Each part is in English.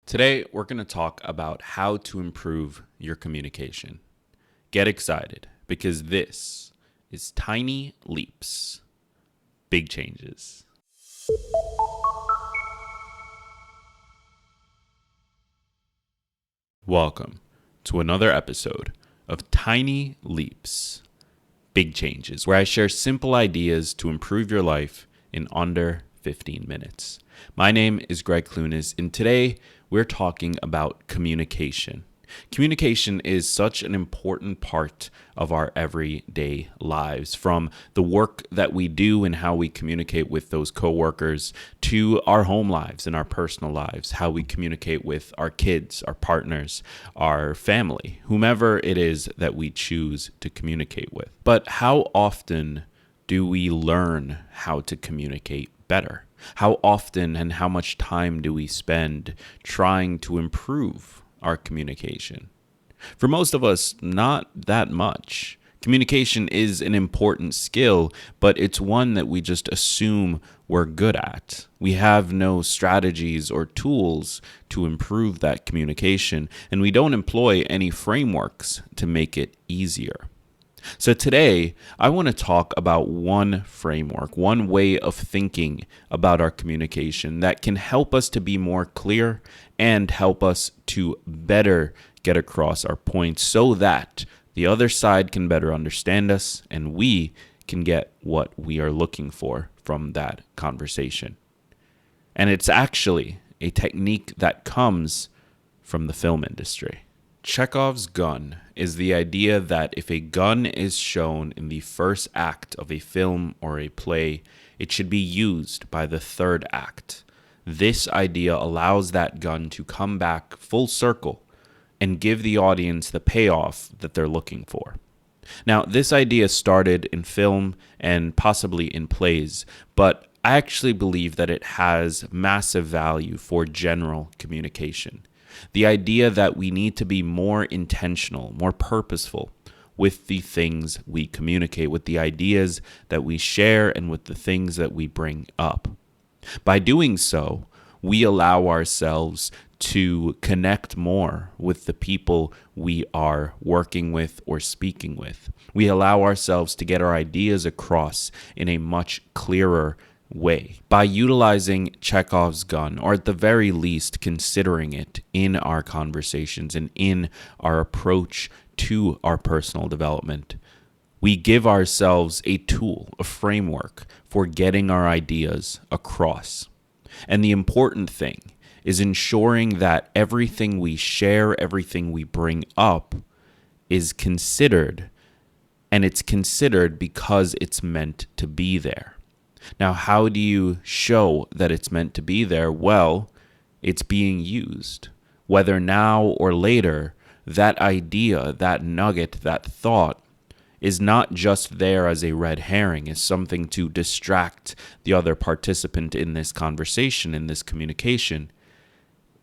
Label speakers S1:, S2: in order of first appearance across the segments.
S1: Today, we're going to talk about how to improve your communication. Get excited because this is Tiny Leaps, Big Changes. Welcome to another episode of Tiny Leaps, Big Changes, where I share simple ideas to improve your life in under 15 minutes. My name is Greg Clunis, and today we're talking about communication. Communication is such an important part of our everyday lives, from the work that we do and how we communicate with those coworkers to our home lives and our personal lives, how we communicate with our kids, our partners, our family, whomever it is that we choose to communicate with. But how often do we learn how to communicate better? How often and how much time do we spend trying to improve our communication? For most of us, not that much. Communication is an important skill, but it's one that we just assume we're good at. We have no strategies or tools to improve that communication, and we don't employ any frameworks to make it easier. So today, I want to talk about one framework, one way of thinking about our communication that can help us to be more clear and help us to better get across our points so that the other side can better understand us and we can get what we are looking for from that conversation. And it's actually a technique that comes from the film industry. Chekhovs Gun is the idea that if a gun is shown in the first act of a film or a play, it should be used by the third act. This idea allows that gun to come back full circle and give the audience the payoff that they're looking for. Now, this idea started in film and possibly in plays, but I actually believe that it has massive value for general communication. The idea that we need to be more intentional, more purposeful with the things we communicate, with the ideas that we share, and with the things that we bring up. By doing so, we allow ourselves to connect more with the people we are working with or speaking with. We allow ourselves to get our ideas across in a much clearer way. By utilizing Chekhov's gun, or at the very least considering it in our conversations and in our approach to our personal development, we give ourselves a tool, a framework for getting our ideas across. And the important thing is ensuring that everything we share, everything we bring up is considered, and it's considered because it's meant to be there. Now, how do you show that it's meant to be there? Well, it's being used. Whether now or later, that idea, that nugget, that thought is not just there as a red herring, as something to distract the other participant in this conversation, in this communication.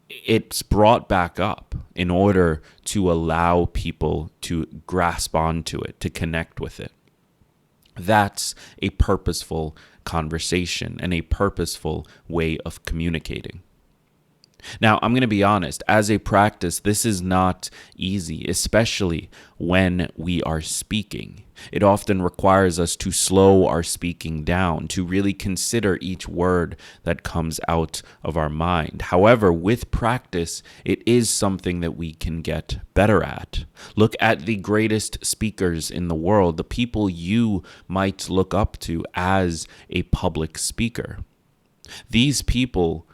S1: It's brought back up in order to allow people to grasp onto it, to connect with it. That's a purposeful conversation and a purposeful way of communicating. Now, I'm going to be honest, as a practice, this is not easy, especially when we are speaking. It often requires us to slow our speaking down, to really consider each word that comes out of our mind. However, with practice, it is something that we can get better at. Look at the greatest speakers in the world, the people you might look up to as a public speaker. These people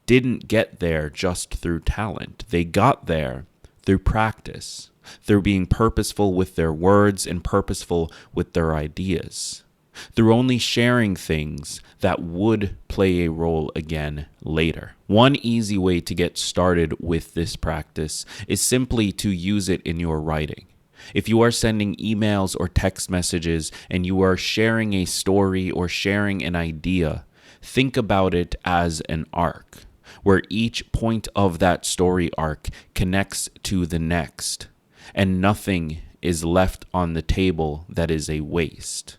S1: didn't get there just through talent. They got there through practice, through being purposeful with their words and purposeful with their ideas, through only sharing things that would play a role again later. One easy way to get started with this practice is simply to use it in your writing. If you are sending emails or text messages and you are sharing a story or sharing an idea, think about it as an arc, where each point of that story arc connects to the next, and nothing is left on the table that is a waste.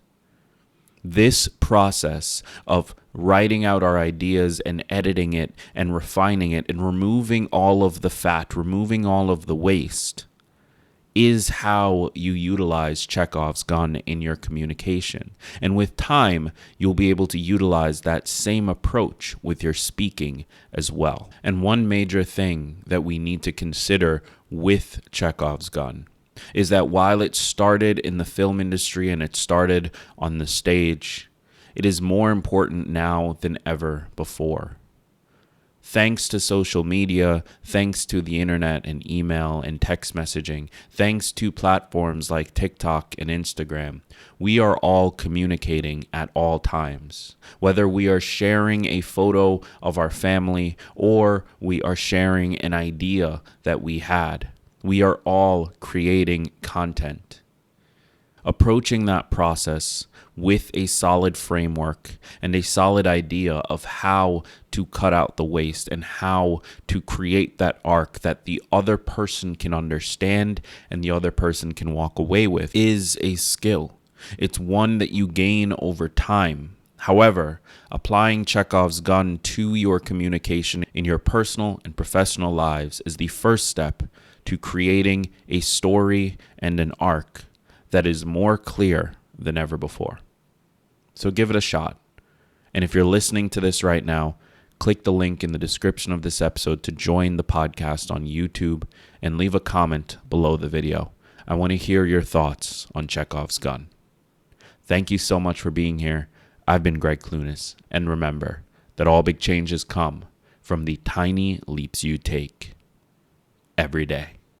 S1: This process of writing out our ideas and editing it and refining it and removing all of the fat, removing all of the waste, is how you utilize Chekhov's gun in your communication. And with time, you'll be able to utilize that same approach with your speaking as well. And one major thing that we need to consider with Chekhov's gun is that while it started in the film industry and it started on the stage, it is more important now than ever before. Thanks to social media, thanks to the internet and email and text messaging, thanks to platforms like TikTok and Instagram, we are all communicating at all times. Whether we are sharing a photo of our family or we are sharing an idea that we had, we are all creating content. Approaching that process with a solid framework and a solid idea of how to cut out the waste and how to create that arc that the other person can understand and the other person can walk away with is a skill. It's one that you gain over time. However, applying Chekhov's gun to your communication in your personal and professional lives is the first step to creating a story and an arc that is more clear than ever before. So give it a shot. And if you're listening to this right now, click the link in the description of this episode to join the podcast on YouTube and leave a comment below the video. I want to hear your thoughts on Chekhov's gun. Thank you so much for being here. I've been Greg Clunis, and remember that all big changes come from the tiny leaps you take every day.